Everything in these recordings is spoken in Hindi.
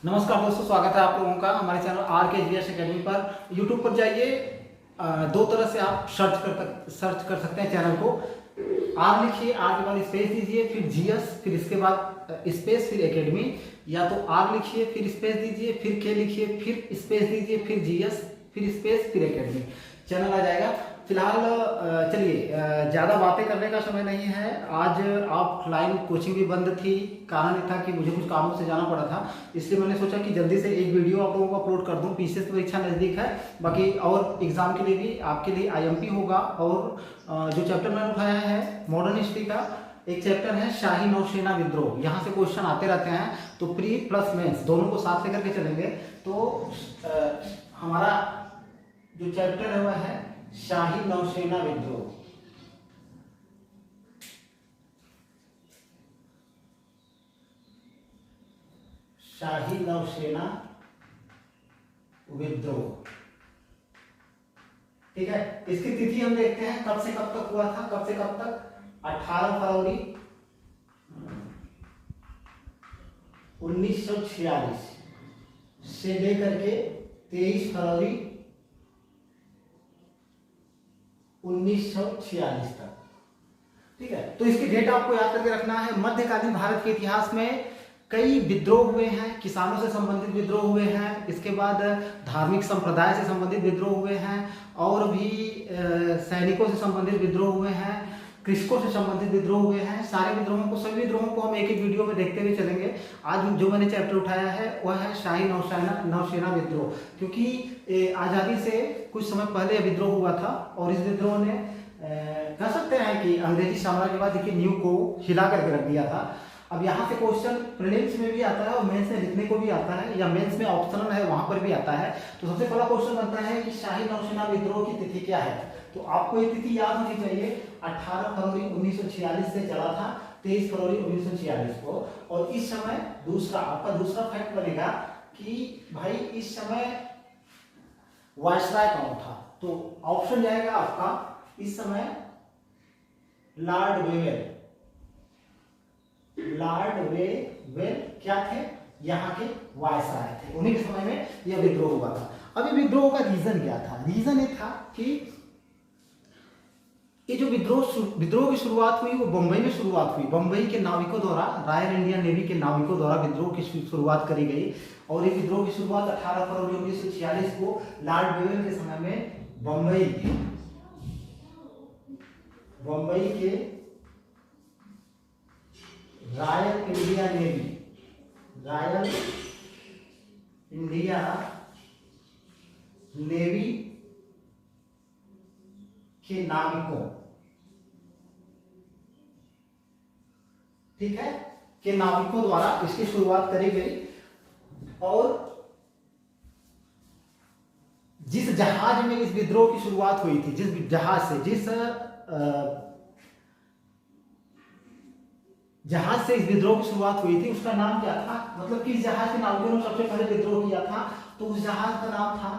नमस्कार दोस्तों, स्वागत है आप लोगों का हमारे चैनल RKGS अकेडमी पर। यूट्यूब पर जाइए, दो तरह से आप सर्च कर सकते हैं चैनल को। आर लिखिए, आर के बाद स्पेस दीजिए, फिर जीएस, फिर इसके बाद स्पेस, फिर एकेडमी। या तो आर लिखिए फिर स्पेस दीजिए, फिर के लिखिए फिर स्पेस दीजिए, फिर जीएस, फिर स्पेस, फिर एकेडमी, चैनल आ जाएगा। फिलहाल चलिए, ज़्यादा बातें करने का समय नहीं है। आज ऑफलाइन कोचिंग भी बंद थी, कारण ये था कि मुझे कुछ कामों से जाना पड़ा था, इसलिए मैंने सोचा कि जल्दी से एक वीडियो आप लोगों को अपलोड कर दूं। पीसीएस परीक्षा नज़दीक है, बाकी और एग्जाम के लिए भी आपके लिए आईएमपी होगा। और जो चैप्टर मैंने उठाया है मॉडर्न हिस्ट्री का, एक चैप्टर है शाही नौसेना विद्रोह। यहाँ से क्वेश्चन आते रहते हैं, तो प्री प्लस मेंस दोनों को साथ लेकर के चलेंगे। तो हमारा जो चैप्टर है वह है शाही नौसेना विद्रोह। शाही नौसेना विद्रोह, ठीक है। इसकी तिथि हम देखते हैं, कब से कब तक हुआ था, कब से कब तक। 18 फरवरी 1946 से लेकर के 23 फरवरी 1946 तक, ठीक है। तो इसकी डेट आपको याद करके रखना है। मध्यकालीन भारत के इतिहास में कई विद्रोह हुए हैं, किसानों से संबंधित विद्रोह हुए हैं, इसके बाद धार्मिक संप्रदाय से संबंधित विद्रोह हुए हैं, और भी सैनिकों से संबंधित विद्रोह हुए हैं, कृषकों से संबंधित विद्रोह हुए हैं। सारे विद्रोहों को, सभी विद्रोहों को हम एक एक वीडियो में देखते हुए चलेंगे। आज जो मैंने चैप्टर उठाया है वह है शाही नौसेना विद्रोह, क्योंकि आज़ादी से कुछ समय पहले विद्रोह हुआ था, और इस विद्रोह ने कह सकते हैं कि अंग्रेजी साम्राज्यवाद की नींव को हिला करके रख दिया था। अब यहाँ से क्वेश्चन प्रीलिम्स में भी आता है और मेंस में लिखने को भी आता है, या मेंस में ऑप्शनल है वहां पर भी आता है। तो सबसे पहला क्वेश्चन बनता है कि शाही नौसेना विद्रोह की तिथि क्या है। तो आपको ये तिथि याद होनी चाहिए। 18 फरवरी 1946 से चला था 23 फरवरी 1946 को। और इस समय आपका दूसरा फैक्ट बनेगा कि भाई इस समय वायसराय कौन था। तो ऑप्शन जाएगा आपका इस समय लॉर्ड वेवेल क्या थे, यहाँ के वायसराय थे। उन्हीं के समय में यह विद्रोह हुआ था। अब ये विद्रोह का रीजन क्या था? रीजन ये था कि ये जो विद्रोह की शुरुआत हुई वो बंबई में शुरुआत हुई। बंबई के नाविकों द्वारा, रॉयल इंडियन नेवी के नाविकों द्वारा विद्रोह की शुरुआत करी गई। और ये विद्रोह की शुरुआत 18 फरवरी 1946 को लॉर्ड वेवेल के समय में बंबई के रॉयल इंडिया नेवी के नाविकों, ठीक है, के नाविकों द्वारा इसकी शुरुआत करी गई। और जिस जहाज में इस विद्रोह की शुरुआत हुई थी, जिस जहाज से इस विद्रोह की शुरुआत हुई थी, उसका नाम क्या था? मतलब किस जहाज के नाविकों ने सबसे पहले विद्रोह किया था? तो उस जहाज का नाम था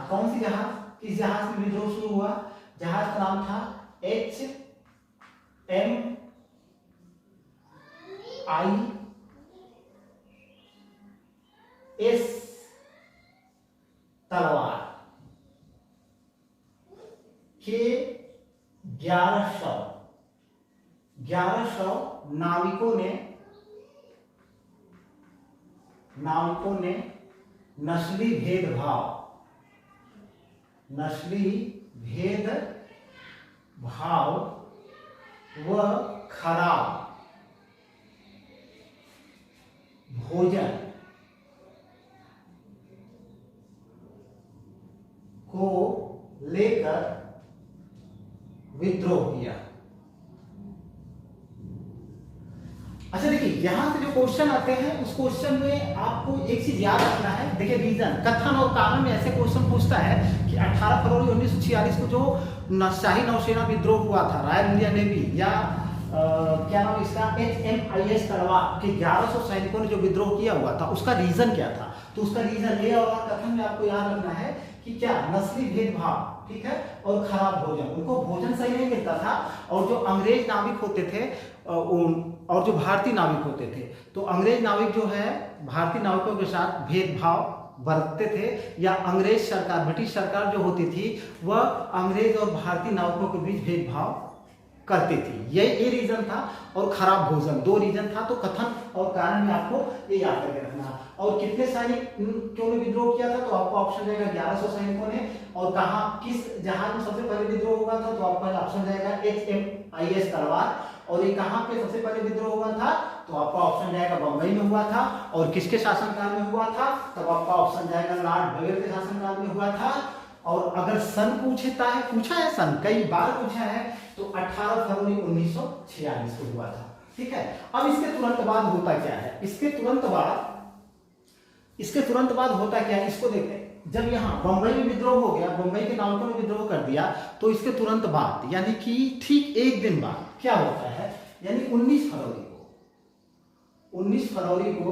कौन सी जहाज? किस जहाज में विद्रोह शुरू हुआ? जहाज का नाम था HMIS तलवार के 1100 नाविकों ने नस्ली भेदभाव व खराब भोजन को लेकर विद्रोह किया। अच्छा देखिए, यहां से जो क्वेश्चन आते हैं उस क्वेश्चन में आपको एक चीज याद रखना है। देखिए, रीजन, कथन और कारण में ऐसे क्वेश्चन पूछता है कि 18 फरवरी 1946 को जो शाही नौसेना विद्रोह हुआ था, रॉयल इंडियन नेवी या क्या नाम इसका, HMIS तलवार के 1100 सैनिकों ने जो विद्रोह किया हुआ था, उसका रीजन क्या था? तो उसका रीजन ये, और कथन में आपको याद रखना है कि क्या नस्ली भेदभाव ठीक है, और खराब भोजन, उनको भोजन सही नहीं मिलता था। और जो अंग्रेज नाविक होते थे और जो भारतीय नाविक होते थे, तो अंग्रेज नाविक जो है भारतीय नाविकों के साथ भेदभाव बरतते थे, या अंग्रेज सरकार, ब्रिटिश सरकार जो होती थी वह अंग्रेज और भारतीय नाविकों के बीच भेदभाव करती थी। ये रीजन था। और खराब भोजन, दो रीजन था। तो कथन और कारण में आपको ये याद करके रखना है। और कितने सैनिक क्यों ने विद्रोह किया था, तो आपको ऑप्शन जाएगा 1100 सैनिकों ने। और कहा किस जहाज में सबसे पहले विद्रोह हुआ था, तो आपका ऑप्शन जाएगा HMIS तलवार। और ये कहां पे सबसे पहले विद्रोह हुआ था, तो आपका ऑप्शन जाएगा बंबई में हुआ था। और किसके शासनकाल में हुआ था, तब आपका ऑप्शन जाएगा लॉर्ड बेवेल के शासनकाल में हुआ था। और अगर सन पूछा है सन कई बार पूछा है, तो 18 फरवरी 1946 को हुआ था। ठीक है, अब इसके तुरंत बाद होता क्या है, इसके तुरंत बाद होता क्या है, इसको देखते हैं। जब यहाँ बंबई में विद्रोह हो गया, बंबई के नाविकों ने विद्रोह कर दिया, तो इसके तुरंत बाद यानी कि ठीक एक दिन बाद क्या होता है, यानी 19 फरवरी को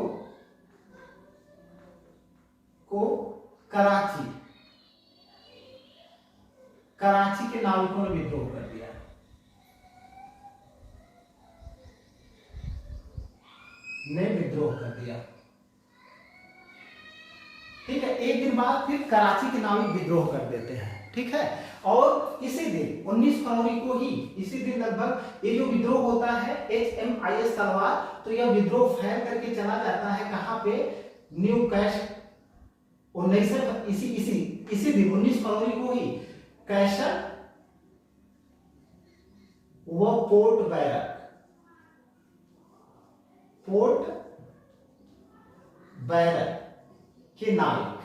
कराची के नाविकों ने विद्रोह कर दिया। ठीक है, एक दिन बाद फिर कराची के नाविक विद्रोह कर देते हैं। ठीक है, और इसी दिन 19 फरवरी को ही, इसी दिन लगभग ये जो विद्रोह होता है HMIS तलवार, तो यह विद्रोह फैल करके चला जाता है कहां पे, न्यू कैसल। इसी दिन 19 फरवरी को ही कैसल व पोर्ट बैरक के नाविक,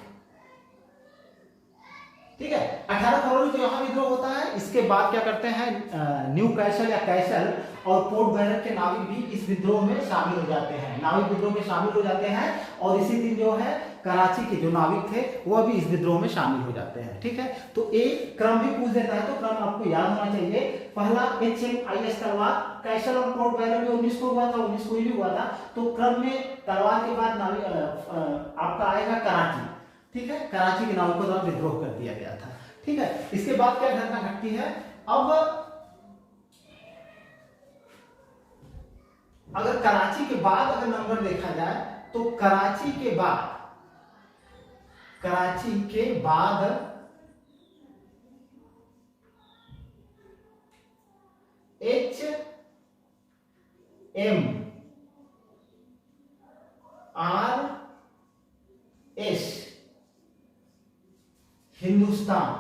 ठीक है, 18 फरवरी को यहां विद्रोह होता है। इसके बाद क्या करते हैं, न्यू कैसल या कैसल और पोर्ट बैरक के नाविक भी इस विद्रोह में शामिल हो जाते हैं, नाविक विद्रोह में शामिल हो जाते हैं। और इसी दिन जो है कराची के जो नाविक थे वह भी इस विद्रोह में शामिल हो जाते हैं। ठीक है, तो एक क्रम भी पूछ देता है, तो क्रम आपको याद होना चाहिए। पहला HMIS तलवार, कैसल और पोर्ट बैरक 19 को हुआ था, 19 को ही हुआ था। तो क्रम में तलवार के बाद आपका आएगा कराची। ठीक है, कराची के नाविकों द्वारा विद्रोह कर दिया गया था। ठीक है, इसके बाद क्या घटना घटती है, अब अगर कराची के बाद अगर नंबर देखा जाए, तो कराची के बाद HMRS हिंदुस्तान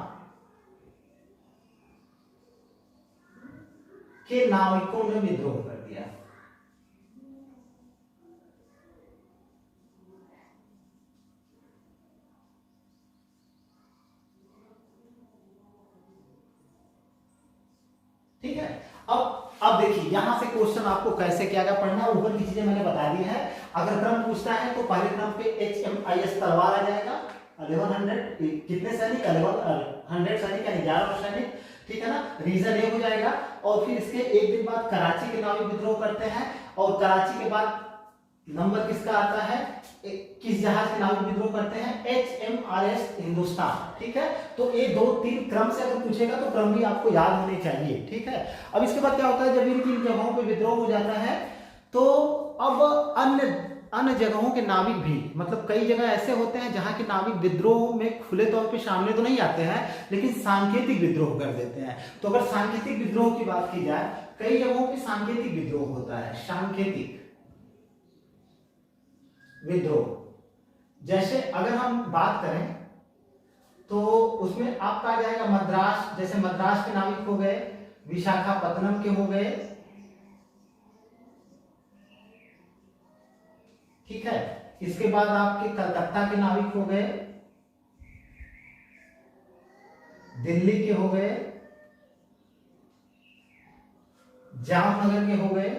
के नाविकों ने विद्रोह कर दिया। ठीक है, अब देखिए यहां से क्वेश्चन आपको कैसे क्या पढ़ना है, ऊपर की चीजें मैंने बता दी है। अगर क्रम पूछता है तो पहले क्रम पे HMIS तलवार आ जाएगा, 1100 कितने सैनिक, 1100 सैनिक यानी 1100 सैनिक। ठीक है ना, रीजन ये हो जाएगा। और फिर इसके एक दिन बाद कराची के नाविक विद्रोह करते हैं। और कराची के बाद नंबर किसका आता है, किस जहाज के नाविक विद्रोह करते हैं, HMRS हिंदुस्तान। ठीक है, तो ये 2-3 क्रम से अगर पूछेगा तो क्रम भी आपको याद होने चाहिए। ठीक है, अब इसके बाद क्या होता है, जब इन 3 जगहों पे विद्रोह हो जाता है, तो अब अन्य जगहों के नाविक भी, मतलब कई जगह ऐसे होते हैं जहां के नाविक विद्रोह में खुले तौर पे सामने तो नहीं आते हैं, लेकिन सांकेतिक विद्रोह कर देते हैं। तो अगर सांकेतिक विद्रोह की बात की जाए, कई जगहों पे सांकेतिक विद्रोह होता है, सांकेतिक विद्रोह। जैसे अगर हम बात करें तो उसमें आपका आ जाएगा मद्रास, जैसे मद्रास के नाविक हो गए, विशाखापत्तनम के हो गए। ठीक है, इसके बाद आपके कलकत्ता के नाविक हो गए, दिल्ली के हो गए, जामनगर के हो गए,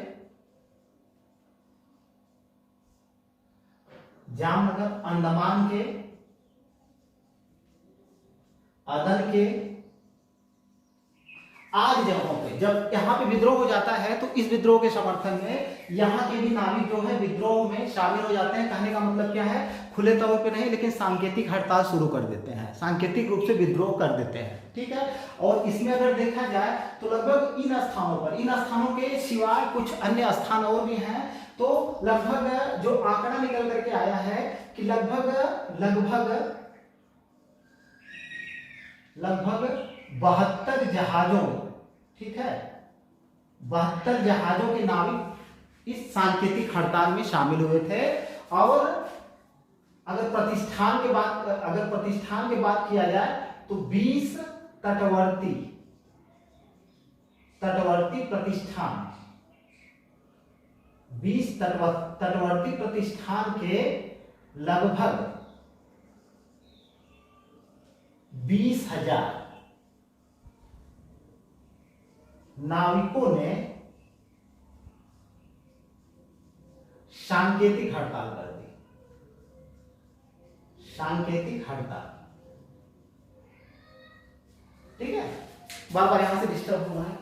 जामनगर, अंडमान के, अदन के। आदि जगहों पे जब यहाँ पे विद्रोह हो जाता है तो इस विद्रोह के समर्थन में यहाँ के भी नाविक जो है विद्रोह में शामिल हो जाते हैं। कहने का मतलब क्या है, खुले तौर पे नहीं लेकिन सांकेतिक हड़ताल शुरू कर देते हैं, सांकेतिक रूप से विद्रोह कर देते हैं, ठीक है। और इसमें अगर देखा जाए तो लगभग इन स्थानों के सिवाय कुछ अन्य स्थान और भी हैं, तो लगभग जो आंकड़ा निकल करके आया है कि लगभग 72 जहाजों, ठीक है, 72 जहाजों के नाविक इस सांकेतिक हड़ताल में शामिल हुए थे। और अगर प्रतिष्ठान के बात किया जाए तो 20 तटवर्ती प्रतिष्ठान, 20 तटवर्ती प्रतिष्ठान के लगभग 20,000 नाविकों ने सांकेतिक हड़ताल कर दी, सांकेतिक हड़ताल, ठीक है। बार बार यहां से डिस्टर्ब हुआ है।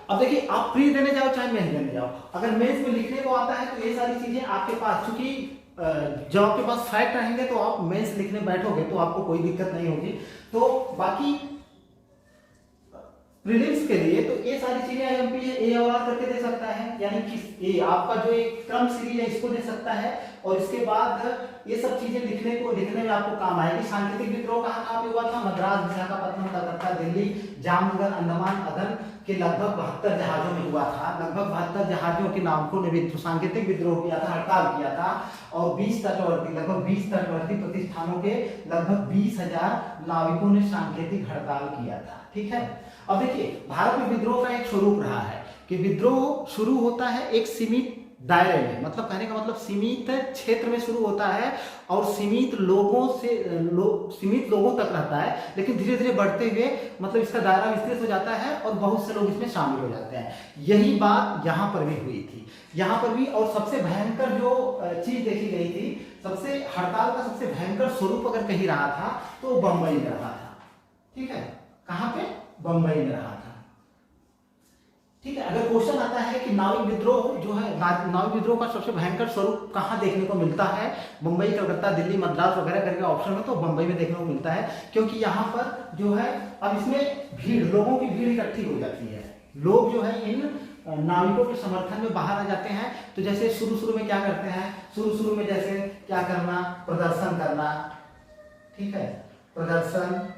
अब देखिए, आप प्री देने जाओ चाहे मेंस देने जाओ, अगर मेंस में लिखने को आता है तो ये सारी चीजें आपके पास, चूंकि जब आपके पास फैक्ट रहेंगे तो आप मेंस लिखने बैठोगे तो आपको कोई दिक्कत नहीं होगी। तो बाकी प्रीलिम्स के लिए तो ये सारी चीजें आईएमपी है, ए और आर करके दे सकता है, यानी कि ये आपका जो एक क्रम सीरीज है इसको दे सकता है। और इसके बाद ये सब चीजें लिखने में आपको काम आएगी। सांकेतिक विद्रोह कहाँ पे हुआ था? मद्रास, विशाखापत्तनम, कलकत्ता, दिल्ली, जामनगर, अंडमान, अदन के लगभग 72 जहाजों में हुआ था। लगभग 72 जहाजों के नाविकों ने सांकेतिक विद्रोह किया था, हड़ताल किया था। और 20 तटवर्ती प्रतिष्ठानों के लगभग 20,000 नाविकों ने सांकेतिक हड़ताल किया था, ठीक है। अब देखिए, भारत में विद्रोह का एक स्वरूप रहा है कि विद्रोह शुरू होता है एक सीमित दायरे में, मतलब कहने का मतलब सीमित क्षेत्र में शुरू होता है और सीमित लोगों तक रहता है, लेकिन धीरे धीरे बढ़ते हुए मतलब इसका दायरा विस्तृत हो जाता है और बहुत से लोग इसमें शामिल हो जाते हैं। यही बात यहाँ पर भी हुई थी, यहाँ पर भी। और सबसे भयंकर जो चीज देखी गई थी, हड़ताल का सबसे भयंकर स्वरूप अगर कहीं रहा था तो बंबई में रहा था, ठीक है। कहाँ पे? बंबई में रहा था, ठीक है। अगर क्वेश्चन आता है कि नाविक विद्रोह जो है, नाविक विद्रोह का सबसे भयंकर स्वरूप कहाँ देखने को मिलता है, मुंबई, कलकत्ता, दिल्ली, मद्रास वगैरह करके ऑप्शन में, तो बंबई में देखने को मिलता है। क्योंकि यहाँ पर जो है अब इसमें लोगों की भीड़ इकट्ठी हो जाती है, लोग जो है इन नाविकों के समर्थन में बाहर आ जाते हैं। तो जैसे शुरू में क्या करते हैं, शुरू में जैसे क्या करना, प्रदर्शन करना, ठीक है, प्रदर्शन,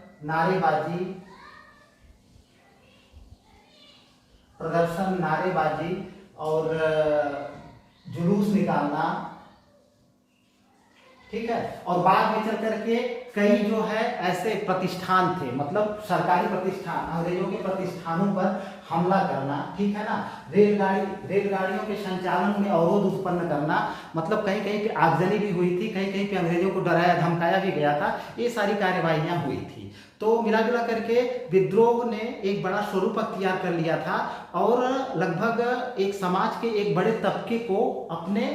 नारेबाजी और जुलूस निकालना, ठीक है। और बाद में चल करके कई जो है ऐसे प्रतिष्ठान थे, मतलब सरकारी प्रतिष्ठान, अंग्रेजों के प्रतिष्ठानों पर हमला करना, ठीक है ना। रेलगाड़ियों के संचालन में अवरोध उत्पन्न करना, मतलब कहीं कहीं पे आगजनी भी हुई थी, कहीं कहीं पे अंग्रेजों को डराया धमकाया भी गया था। ये सारी कार्यवाहियां हुई थी। तो मिला जुला करके विद्रोह ने एक बड़ा स्वरूप अख्तियार कर लिया था और लगभग एक समाज के एक बड़े तबके को अपने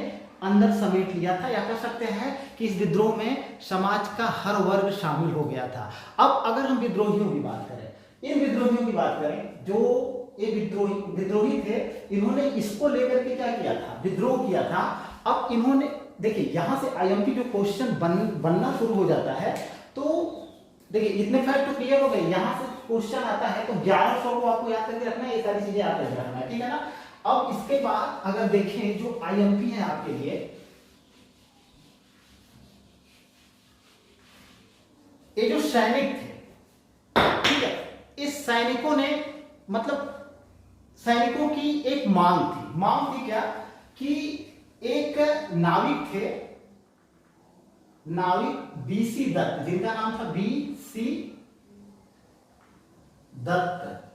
अंदर समेट लिया था, या कह सकते हैं कि इस विद्रोह में समाज का हर वर्ग शामिल हो गया था। अब अगर हम विद्रोहियों की बात करें, इन विद्रोहियों की बात करें, जो ये विद्रोही थे, इन्होंने इसको लेकर के क्या किया था, विद्रोह किया था। अब इन्होंने देखिए, यहां से आईएमपी जो क्वेश्चन बनना शुरू हो जाता है, तो देखिए इतने फैक्ट तो क्लियर हो गए। यहां से क्वेश्चन आता है तो 1100 को आपको याद करके रखना है, ये सारी चीजें याद करके रखना है, ठीक है ना। अब इसके बाद अगर देखें जो आईएमपी है आपके लिए, ये जो सैनिक थे, ठीक है, इस सैनिकों ने, मतलब सैनिकों की एक मांग थी क्या, कि एक नाविक थे, नाविक बीसी दत्त, जिनका नाम था बीसी दत्त,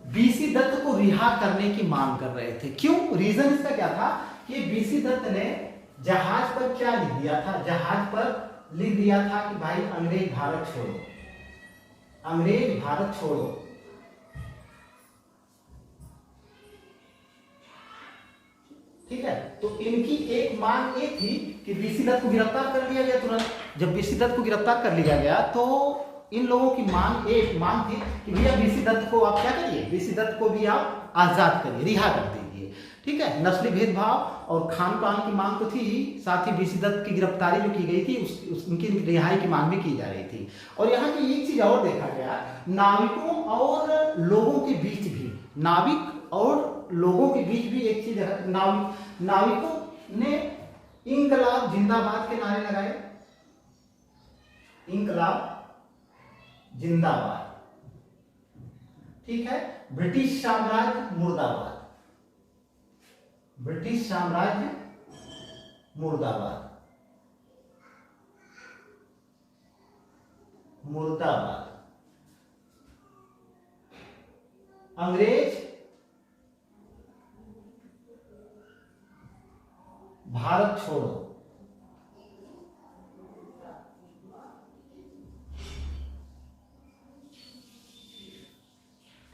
बीसी दत्त को रिहा करने की मांग कर रहे थे। क्यों? रीजन इसका क्या था कि बीसी दत्त ने जहाज पर क्या लिख दिया था, जहाज पर लिख दिया था कि भाई अंग्रेज भारत छोड़ो, अंग्रेज भारत छोड़ो। ठीक है, तो इनकी एक मांग ये थी कि बीसी दत्त को गिरफ्तार कर लिया गया तुरंत। जब बीसी दत्त को गिरफ्तार कर लिया गया तो इन लोगों की मांग थी कि भैया वीसी दत्त को आप क्या करिए, वीसी दत्त को भी आप आजाद करिए, रिहा कर दीजिए। ठीक है, नस्ली भेदभाव और खान पान की मांग तो थी ही, साथ ही वीसी दत्त की गिरफ्तारी जो की गई थी उनकी रिहाई की मांग भी की जा रही थी। और यहाँ की एक चीज और देखा गया, नाविकों और लोगों के बीच भी, नाविक और लोगों के बीच भी एक चीज, नाविकों ने इंकलाब जिंदाबाद के नारे लगाए, इंकलाब जिंदाबाद। ठीक है, ब्रिटिश साम्राज्य मुर्दाबाद, ब्रिटिश साम्राज्य मुर्दाबाद, मुर्दाबाद। अंग्रेज भारत छोड़ो,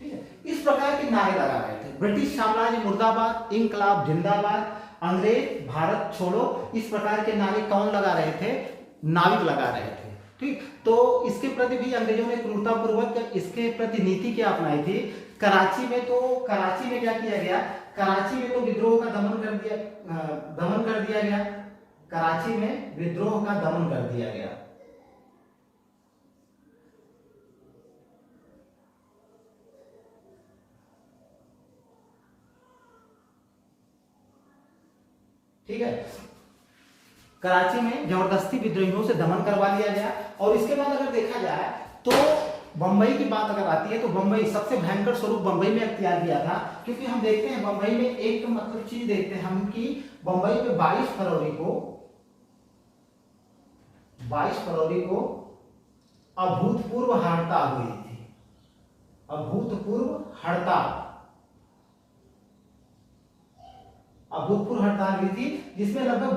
ठीक है, इस प्रकार के नारे लगा रहे थे। ब्रिटिश साम्राज्य मुर्दाबाद, इंकलाब जिंदाबाद, अंग्रेज भारत छोड़ो, इस प्रकार के नारे कौन लगा रहे थे? नाविक लगा रहे थे। ठीक, तो इसके प्रति भी अंग्रेजों ने क्रूरतापूर्वक इसके प्रति नीति क्या अपनाई थी? कराची में क्या किया गया? कराची में तो विद्रोह का दमन कर दिया गया, कराची में विद्रोह का दमन कर दिया गया। ठीक है, कराची में जबरदस्ती विद्रोहियों से दमन करवा लिया गया। और इसके बाद अगर देखा जाए तो बंबई की बात अगर आती है तो बंबई सबसे भयंकर स्वरूप बंबई में अख्तियार किया था, क्योंकि हम देखते हैं बंबई में एक मतलब चीज देखते हैं हम कि बंबई में 22 फरवरी को अभूतपूर्व हड़ताल हुई थी, अभूतपूर्व हड़ताल हुई थी, जिसमें लगभग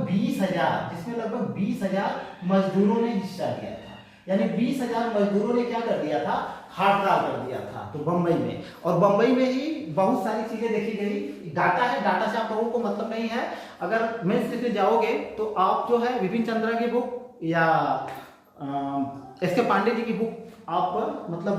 20,000 मजदूरों ने हिस्सा लिया था। यानी 20,000 मजदूरों ने क्या कर दिया था? हड़ताल कर दिया था। तो बंबई में, और बंबई में ही बहुत सारी चीजें देखी गई। डाटा है, डाटा से आप लोगों को मतलब नहीं है। अगर मेंस में जाओगे तो आप जो है विपिन चंद्रा की बुक या एस.के. पांडे जी की बुक आप मतलब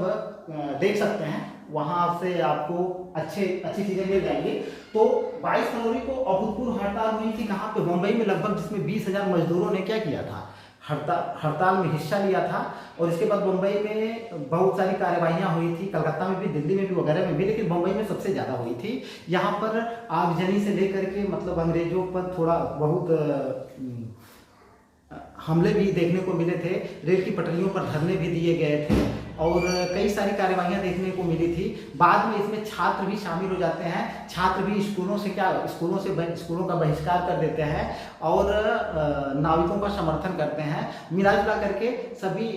देख सकते हैं, वहां से आपको अच्छी चीजें मिल जाएंगी। तो 22 फरवरी को अभूतपूर्व हड़ताल हुई थी कहाँ पे? बंबई में, लगभग, जिसमें 20,000 मजदूरों ने क्या किया था? हड़ताल में हिस्सा लिया था। और इसके बाद बंबई में बहुत सारी कार्यवाहियां हुई थी, कलकत्ता में भी, दिल्ली में भी, वगैरह में भी, लेकिन बंबई में सबसे ज्यादा हुई थी। यहाँ पर आगजनी से लेकर के मतलब अंग्रेजों पर थोड़ा बहुत हमले भी देखने को मिले थे, रेल की पटरियों पर धरने भी दिए गए थे और कई सारी कार्यवाहियां देखने को मिली थी। बाद में इसमें छात्र भी शामिल हो जाते हैं, छात्र भी स्कूलों का बहिष्कार कर देते हैं और नाविकों का समर्थन करते हैं। मिला जुला करके सभी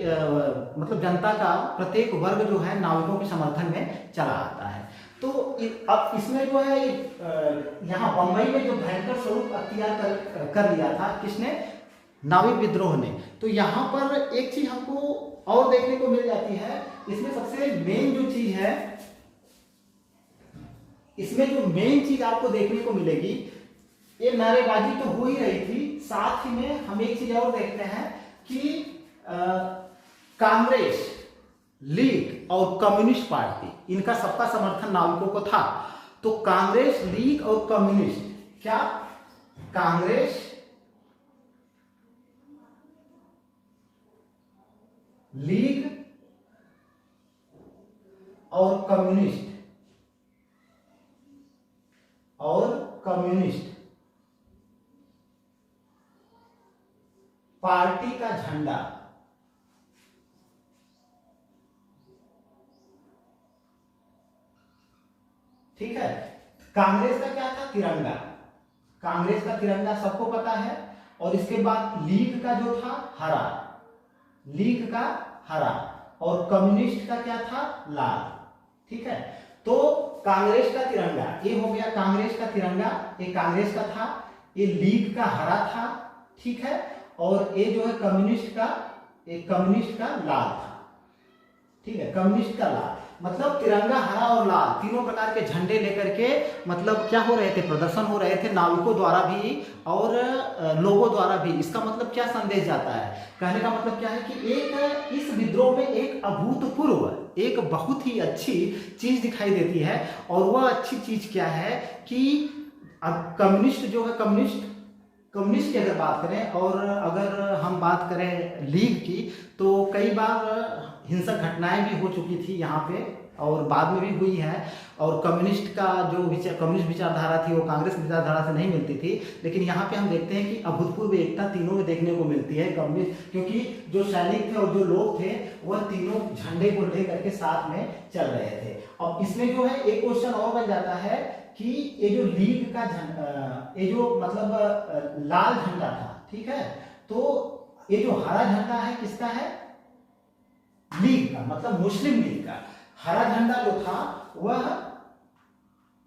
मतलब जनता का प्रत्येक वर्ग जो है नाविकों के समर्थन में चला आता है। तो अब इसमें जो है यहाँ बंबई में जो भयंकर स्वरूप अख्तियार कर लिया था किसने? नाविक विद्रोह ने। तो यहाँ पर एक चीज हमको और देखने को मिल जाती है, इसमें सबसे मेन जो चीज है, इसमें जो मेन चीज आपको देखने को मिलेगी, ये नारेबाजी तो हो ही रही थी, साथ ही में हम एक चीज और देखते हैं कि कांग्रेस, लीग और कम्युनिस्ट पार्टी, इनका सबका समर्थन नाविकों को था। तो कांग्रेस, लीग और कम्युनिस्ट, क्या? कांग्रेस, लीग और कम्युनिस्ट पार्टी का झंडा ठीक है। कांग्रेस का क्या था? तिरंगा। कांग्रेस का तिरंगा सबको पता है। और इसके बाद लीग का जो था हरा, लीग का हरा, और कम्युनिस्ट का क्या था? लाल। ठीक है, तो कांग्रेस का तिरंगा, ये हो गया कांग्रेस का तिरंगा, ये कांग्रेस का था, ये लीग का हरा था, ठीक है, और ये जो है कम्युनिस्ट का, ये कम्युनिस्ट का लाल था। ठीक है, कम्युनिस्ट का लाल। मतलब तिरंगा, हरा और लाल तीनों प्रकार के झंडे लेकर के मतलब क्या हो रहे थे, प्रदर्शन हो रहे थे नाविकों द्वारा भी और लोगों द्वारा भी। इसका मतलब क्या संदेश जाता है, कहने का मतलब क्या है कि एक इस विद्रोह में एक अभूतपूर्व, एक बहुत ही अच्छी चीज दिखाई देती है। और वह अच्छी चीज क्या है कि अब कम्युनिस्ट जो है, कम्युनिस्ट की अगर बात करें और अगर हम बात करें लीग की, तो कई बार हिंसक घटनाएं भी हो चुकी थी यहाँ पे और बाद में भी हुई है। और कम्युनिस्ट का जो कम्युनिस्ट विचारधारा थी वो कांग्रेस विचारधारा से नहीं मिलती थी, लेकिन यहाँ पे हम देखते हैं कि अभूतपूर्व एकता तीनों में देखने को मिलती है कम्युनिस्ट, क्योंकि जो सैनिक थे और जो लोग थे वह तीनों झंडे को लेकर के साथ में चल रहे थे। अब इसमें जो है एक क्वेश्चन और बन जाता है कि ये जो लीग का ये जो मतलब लाल झंडा था, ठीक है, तो ये जो हरा झंडा है किसका है, लीग का, मतलब मुस्लिम लीग का। हरा झंडा जो था वह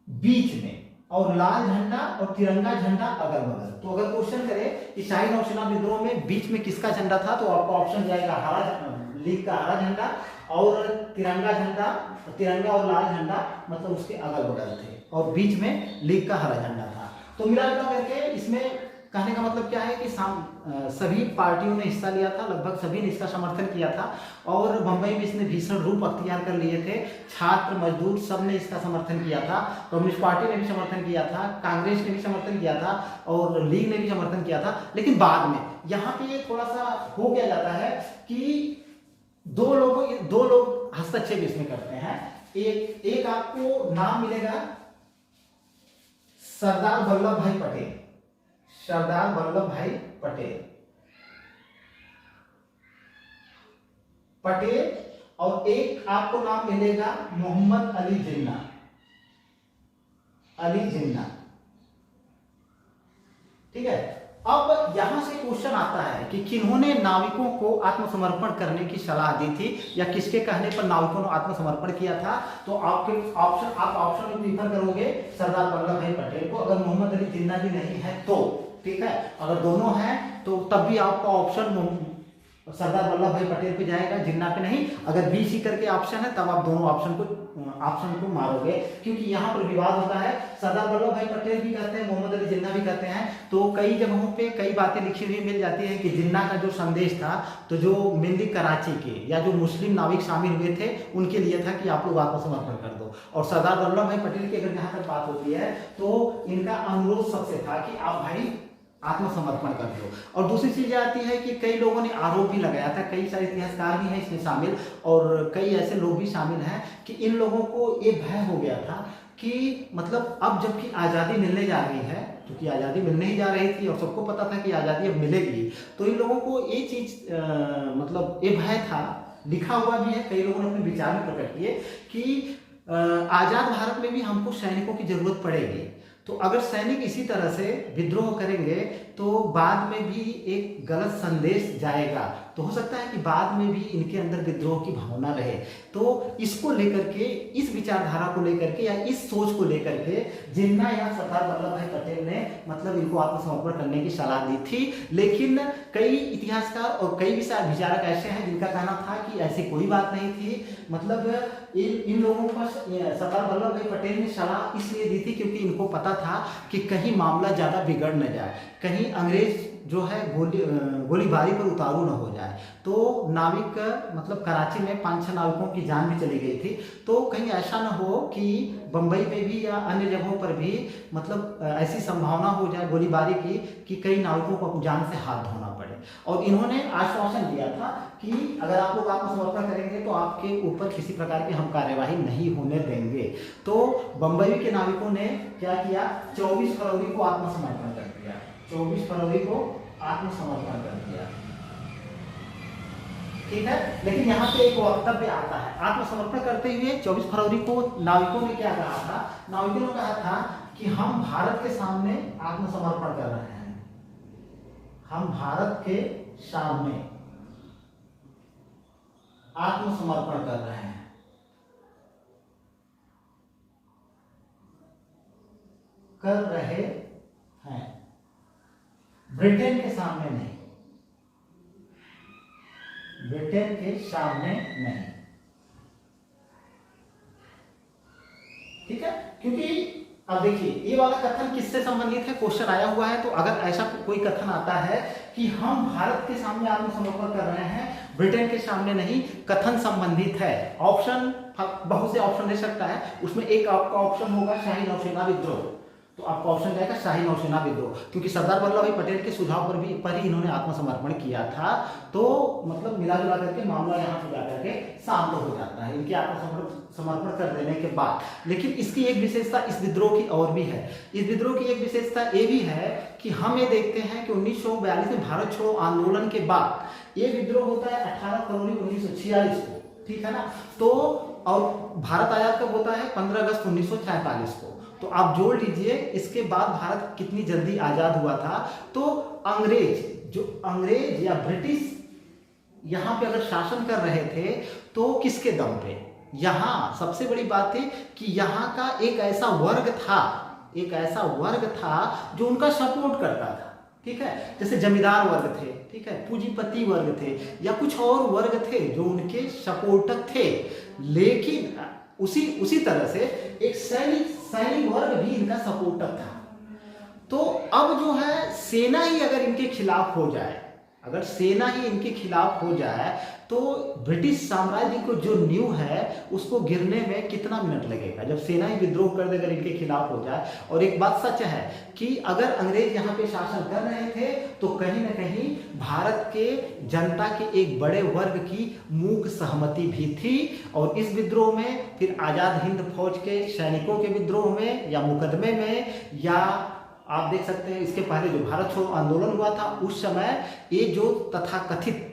बीच में और लाल झंडा और तिरंगा झंडा अगल बगल। तो अगर क्वेश्चन करें कि शाही नौसेना विद्रोह में बीच में किसका झंडा था, तो आपका ऑप्शन जाएगा हरा, लीग का हरा झंडा, और तिरंगा झंडा, तिरंगा और लाल झंडा मतलब उसके अगल बगल थे और बीच में लीग का हरा झंडा था। तो मिला जुला करके इसमें कहने का मतलब क्या है कि सभी पार्टियों ने हिस्सा लिया था, लगभग सभी ने इसका समर्थन किया था और बंबई में इसने भीषण रूप अख्तियार कर लिए थे। छात्र, मजदूर सब ने इसका समर्थन किया था, कम्युनिस्ट पार्टी ने भी समर्थन किया था, कांग्रेस ने भी समर्थन किया था और लीग ने भी समर्थन किया था। लेकिन बाद में यहाँ पे थोड़ा सा हो क्या जाता है कि दो लोग हस्तक्षेप इसमें करते हैं। एक आपको नाम मिलेगा सरदार वल्लभ भाई पटेल, सरदार वल्लभ भाई पटेल, और एक आपको नाम मिलेगा मोहम्मद अली जिन्ना, ठीक है। अब यहां से क्वेश्चन आता है कि किन्होंने नाविकों को आत्मसमर्पण करने की सलाह दी थी या किसके कहने पर नाविकों ने आत्मसमर्पण किया था। तो आप ऑप्शन में प्रीफर करोगे सरदार वल्लभ भाई पटेल को, अगर मोहम्मद अली जिन्ना भी नहीं है तो, ठीक है। अगर दोनों हैं तो तब भी आपका ऑप्शन सरदार वल्लभ भाई पटेल पे जाएगा, जिन्ना पे नहीं। अगर बी सी करके ऑप्शन है तब आप दोनों ऑप्शन को मारोगे, क्योंकि यहाँ पर विवाद होता है। सरदार वल्लभ भाई पटेल भी कहते हैं, मोहम्मद अली जिन्ना भी कहते हैं। तो कई जगहों पे कई बातें लिखी हुई मिल जाती है कि जिन्ना का जो संदेश था, तो जो मेनली कराची के या जो मुस्लिम नाविक शामिल हुए थे उनके लिए था कि आप लोग आत्मसमर्पण कर दो। और सरदार वल्लभ भाई पटेल की अगर जहां तक बात होती है तो इनका अनुरोध सबसे था कि आप भाई आत्मसमर्पण कर दो। और दूसरी चीज आती है कि कई लोगों ने आरोप भी लगाया था, कई सारे इतिहासकार भी हैं इसमें शामिल और कई ऐसे लोग भी शामिल हैं कि इन लोगों को ये भय हो गया था कि मतलब अब जबकि आज़ादी मिलने जा रही है, क्योंकि आज़ादी मिलने ही जा रही थी और सबको पता था कि आज़ादी अब मिलेगी, तो इन लोगों को ये चीज मतलब ये भय था। लिखा हुआ भी है, कई लोगों ने अपने विचार में प्रकट किए कि आज़ाद भारत में भी हमको सैनिकों की जरूरत पड़ेगी। तो अगर सैनिक इसी तरह से विद्रोह करेंगे तो बाद में भी एक गलत संदेश जाएगा, तो हो सकता है कि बाद में भी इनके अंदर विद्रोह की भावना रहे। तो इसको लेकर के, इस विचारधारा को लेकर के या इस सोच को लेकर के जिन्ना या सरदार वल्लभ भाई पटेल ने मतलब इनको आत्मसमर्पण करने की सलाह दी थी। लेकिन कई इतिहासकार और कई विचारक ऐसे हैं जिनका कहना था कि ऐसी कोई बात नहीं थी। मतलब इन लोगों पर सरदार वल्लभ भाई पटेल ने सलाह इसलिए दी थी क्योंकि इनको पता था कि कहीं मामला ज़्यादा बिगड़ न जाए, कहीं अंग्रेज जो है गोलीबारी पर उतारू न हो जाए। तो नाविक मतलब कराची में 5-6 नाविकों की जान भी चली गई थी, तो कहीं ऐसा न हो कि बंबई में भी या अन्य जगहों पर भी मतलब ऐसी संभावना हो जाए गोलीबारी की कि कई नाविकों को अपनी जान से हाथ धोना पड़े। और इन्होंने आश्वासन दिया था कि अगर आप लोग आत्मसमर्पण करेंगे तो आपके ऊपर किसी प्रकार की हम कार्यवाही नहीं होने देंगे। तो बंबई के नाविकों ने क्या किया, 24 फरवरी को आत्मसमर्पण कर दिया, 24 फरवरी को आत्मसमर्पण कर दिया, ठीक है। लेकिन यहाँ पे एक वक्तव्य आता है, आत्मसमर्पण करते हुए 24 फरवरी को नाविकों ने क्या कहा था, नाविकों ने कहा था कि हम भारत के सामने आत्मसमर्पण कर रहे हैं, हम भारत के सामने आत्मसमर्पण कर रहे हैं। ब्रिटेन के सामने नहीं, ब्रिटेन के सामने नहीं। ठीक है, क्योंकि अब देखिए ये वाला कथन किससे संबंधित है, क्वेश्चन आया हुआ है। तो अगर ऐसा कोई कथन आता है कि हम भारत के सामने आत्मसमर्पण कर रहे हैं, ब्रिटेन के सामने नहीं, कथन संबंधित है। ऑप्शन बहुत से ऑप्शन दे सकता है, उसमें एक आपका ऑप्शन होगा शाही नौसेना विद्रोह। तो आपका ऑप्शन जाएगा शाही नौसेना विद्रोह, क्योंकि सरदार वल्लभ भाई पटेल के सुझाव पर ही इन्होंने आत्मसमर्पण किया था। तो मतलब मिला जुला करके मामला यहाँ पे जाकर के शांत हो जाता है इनके आत्मसमर्पण कर देने के बाद। लेकिन इसकी एक विशेषता इस विद्रोह की और भी है। इस विद्रोह की एक विशेषता ये भी है कि हम ये देखते हैं कि 1942 में भारत छोड़ो आंदोलन के बाद ये विद्रोह होता है 18 फरवरी 1946 को, ठीक है ना। तो और भारत आजाद कब होता है, 15 अगस्त 1947 को। तो आप जोड़ लीजिए इसके बाद भारत कितनी जल्दी आजाद हुआ था। तो अंग्रेज या ब्रिटिश यहां पे अगर शासन कर रहे थे तो किसके दम पे, यहां सबसे बड़ी बात है कि यहां का एक ऐसा वर्ग था जो उनका सपोर्ट करता था, ठीक है। जैसे जमींदार वर्ग थे, ठीक है, पूंजीपति वर्ग थे, या कुछ और वर्ग थे जो उनके सपोर्टर थे। लेकिन उसी तरह से एक सैनिक वर्ग भी इनका सपोर्टर था। तो अब जो है सेना ही अगर इनके खिलाफ हो जाए, तो ब्रिटिश साम्राज्य को जो नींव है उसको गिरने में कितना मिनट लगेगा, जब सेना ही विद्रोह कर दे अगर इनके खिलाफ हो जाए। और एक बात सच है कि अगर अंग्रेज यहाँ पे शासन कर रहे थे तो कहीं ना कहीं भारत के जनता के एक बड़े वर्ग की मूक सहमति भी थी। और इस विद्रोह में फिर आजाद हिंद फौज के सैनिकों के विद्रोह में या मुकदमे में, या आप देख सकते हैं इसके पहले जो भारत छोड़ो आंदोलन हुआ था उस समय ये जो तथाकथित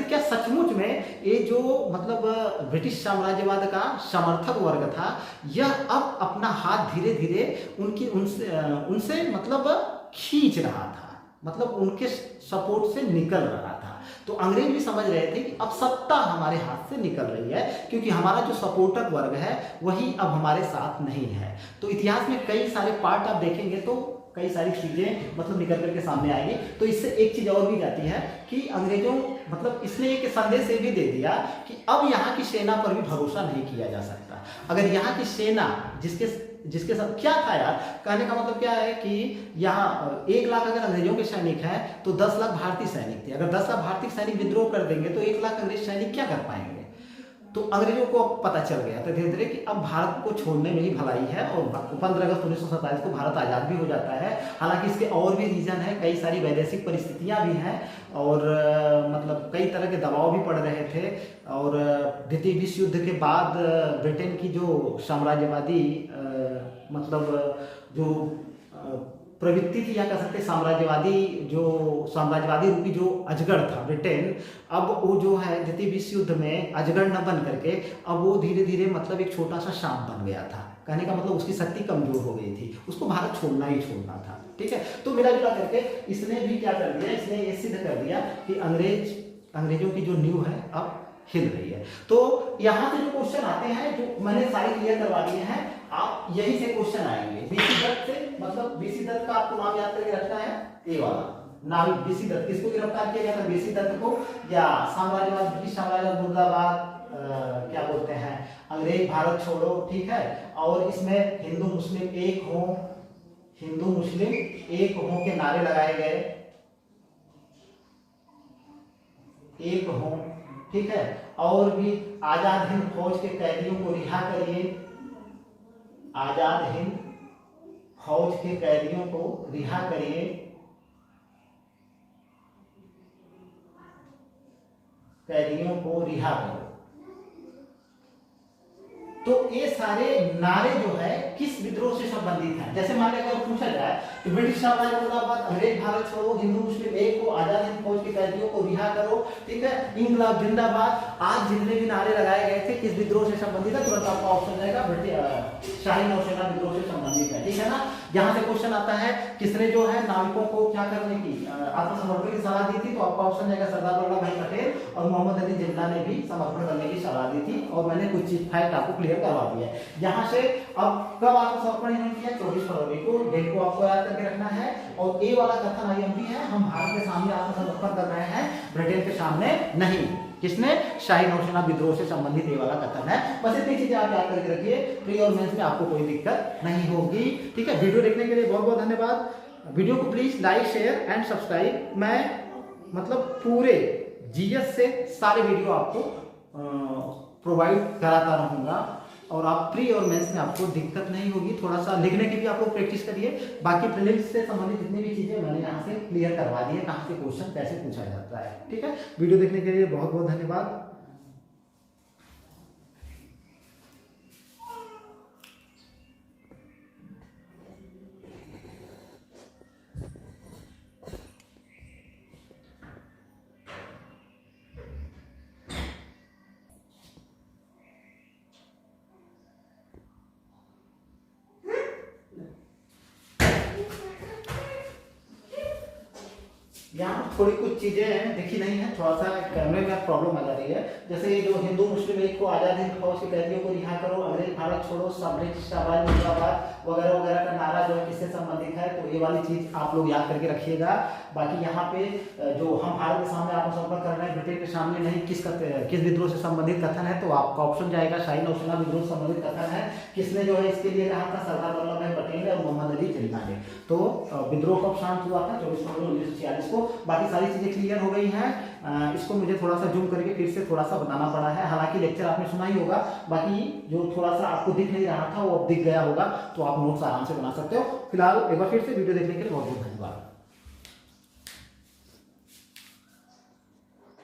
क्या सचमुच में ये जो मतलब ब्रिटिश साम्राज्यवाद का समर्थक वर्ग था, यह अब अपना हाथ धीरे धीरे उनसे मतलब खींच रहा था, मतलब उनके सपोर्ट से निकल रहा था। तो अंग्रेज भी समझ रहे थे कि अब सत्ता हमारे हाथ से निकल रही है, क्योंकि हमारा जो सपोर्टर वर्ग है वही अब हमारे साथ नहीं है। तो इतिहास में कई सारे पार्ट आप देखेंगे तो कई सारी चीजें मतलब निकल करके सामने आएंगी। तो इससे एक चीज और भी जाती है कि अंग्रेजों मतलब इसने एक संदेश ये भी दे दिया कि अब यहाँ की सेना पर भी भरोसा नहीं किया जा सकता। अगर यहाँ की सेना जिसके साथ क्या था यार, कहने का मतलब क्या है कि यहाँ 1 लाख अगर अंग्रेजों के सैनिक हैं तो 10 लाख भारतीय सैनिक थे। अगर 10 लाख भारतीय सैनिक विद्रोह कर देंगे तो 1 लाख अंग्रेज सैनिक क्या कर पाएंगे। तो अंग्रेजों को अब पता चल गया था धीरे धीरे कि अब भारत को छोड़ने में ही भलाई है। और 15 अगस्त 1947 को भारत आज़ाद भी हो जाता है। हालांकि इसके और भी रीजन है, कई सारी वैदेशिक परिस्थितियां भी हैं और मतलब कई तरह के दबाव भी पड़ रहे थे। और द्वितीय विश्व युद्ध के बाद ब्रिटेन की जो साम्राज्यवादी मतलब जो प्रवृत्ति थी, या कह सकते साम्राज्यवादी रूपी जो अजगर था ब्रिटेन, अब वो जो है द्वितीय विश्व युद्ध में अजगर न बन करके अब वो धीरे धीरे मतलब एक छोटा सा सांप बन गया था। कहने का मतलब उसकी शक्ति कमजोर हो गई थी, उसको भारत छोड़ना ही छोड़ना था, ठीक है। तो मिला जुला करके इसने भी क्या कर दिया, इसने ये सिद्ध कर दिया कि अंग्रेजों की जो नींव है अब हिल रही है। तो यहाँ से जो क्वेश्चन आते हैं जो मैंने सारे क्लियर करवा दिए हैं, आप यही से क्वेश्चन आएंगे। बीसी दत्त से, मतलब बीसी दत्त का आपको नाम याद करके रखना है, ये वाला नाविक बीसी दत्त। किसको गिरफ्तार किया गया था, बीसी दत्त को, या साम्राज्यवाद ब्रिटिश साम्राज्यवाद मुर्दाबाद क्या बोलते हैं, अंग्रेज भारत छोड़ो, ठीक है। और इसमें हिंदू मुस्लिम एक हो के नारे लगाए गए, एक हो, ठीक है। और भी आजाद हिंद फौज के कैदियों को रिहा करिए, आजाद हिंद फौज के कैदियों को रिहा करिए, कैदियों को रिहा करो। तो ये सारे नारे जो है किस विद्रोह से संबंधित हैं। जैसे मान लिया अगर पूछा जाए कि ब्रिटिश साम्राज्य मुर्दाबाद, अंग्रेज भारत छोड़ो, हिंदू मुस्लिम एक को, आजाद हिंद फौज के कैदियों को रिहा करो, ठीक है, इंकलाब जिंदाबाद, आज जितने भी नारे लगाए गए थे किस विद्रोह से संबंधित है, तुरंत आपका ऑप्शन जाएगा शाही नौसेना विद्रोह से संबंधित है, ठीक है ना। यहाँ से क्वेश्चन आता है किसने जो है नाविकों को क्या करने की आत्मसमर्पण की सलाह दी थी, तो आपका ऑप्शन जाएगा सरदार वल्लभ भाई पटेल और मोहम्मद अली जिन्ना ने भी समर्पण करने की सलाह दी थी। और मैंने कुछ चीज फैक्ट आपको क्लियर करवा दिया है। यहाँ से अब कब आत्मसमर्पण इन्होंने किया, 24 फरवरी को, डेट को आपको याद करके रखना है। और ए वाला कथन IMP है, हम भारत के सामने आत्मसमर्पण कर रहे हैं, ब्रिटेन के सामने नहीं, किसने? शाही नौसेना विद्रोह से संबंधित ये वाला कथन है। बस इतनी चीजें आप याद करके रखिए, प्री और मेंस में आपको कोई दिक्कत नहीं होगी। ठीक है, वीडियो देखने के लिए बहुत बहुत धन्यवाद। वीडियो को please like, share and subscribe. मैं मतलब पूरे जीएस से सारे वीडियो आपको प्रोवाइड कराता रहूंगा और आप प्री और मेंस में आपको दिक्कत नहीं होगी। थोड़ा सा लिखने की भी आप लोग प्रैक्टिस करिए। बाकी प्रीलिम्स से संबंधित जितनी भी चीजें मैंने यहाँ से क्लियर करवा दी है, कहाँ से क्वेश्चन कैसे पूछा जाता है। ठीक है, वीडियो देखने के लिए बहुत बहुत धन्यवाद। यहाँ थोड़ी कुछ चीजें दिखी नहीं है, थोड़ा सा कैमरे में प्रॉब्लम आ जा रही है। जैसे ये जो हिंदू मुस्लिम लीग को आजादी फौज के कैदियों को रिहा करो, अंग्रेज भारत छोड़ो, सामरिक शाबाश मुर्दाबाद वगैरह वगैरह का नारा जो है किससे संबंधित है, तो ये वाली चीज आप लोग याद करके रखिएगा। बाकी यहाँ पे जो हम भारत के सामने आत्मसमर्पण कर रहे हैं, ब्रिटेन के सामने नहीं, किस विद्रोह से संबंधित कथन है, तो आपका ऑप्शन जाएगा शाही नौसेना विद्रोह से संबंधित कथन है। किसने जो है इसके लिए कहा था? सरदार वल्लभ भाई पटेल और मोहम्मद अली जिन्ना ने। तो विद्रोह कब शांत हुआ था? 24 नवंबर 1946 को। बाकी सारी चीजें क्लियर हो गई हैं। इसको मुझे थोड़ा सा जूम करके फिर से थोड़ा सा बनाना पड़ा है, हालांकि लेक्चर आपने सुना ही होगा। बाकी जो थोड़ा सा आपको दिख नहीं रहा था वो अब दिख गया होगा, तो आप नोट्स आराम से बना सकते हो। फिलहाल एक बार फिर से वीडियो देखने के लिए बहुत बहुत धन्यवाद।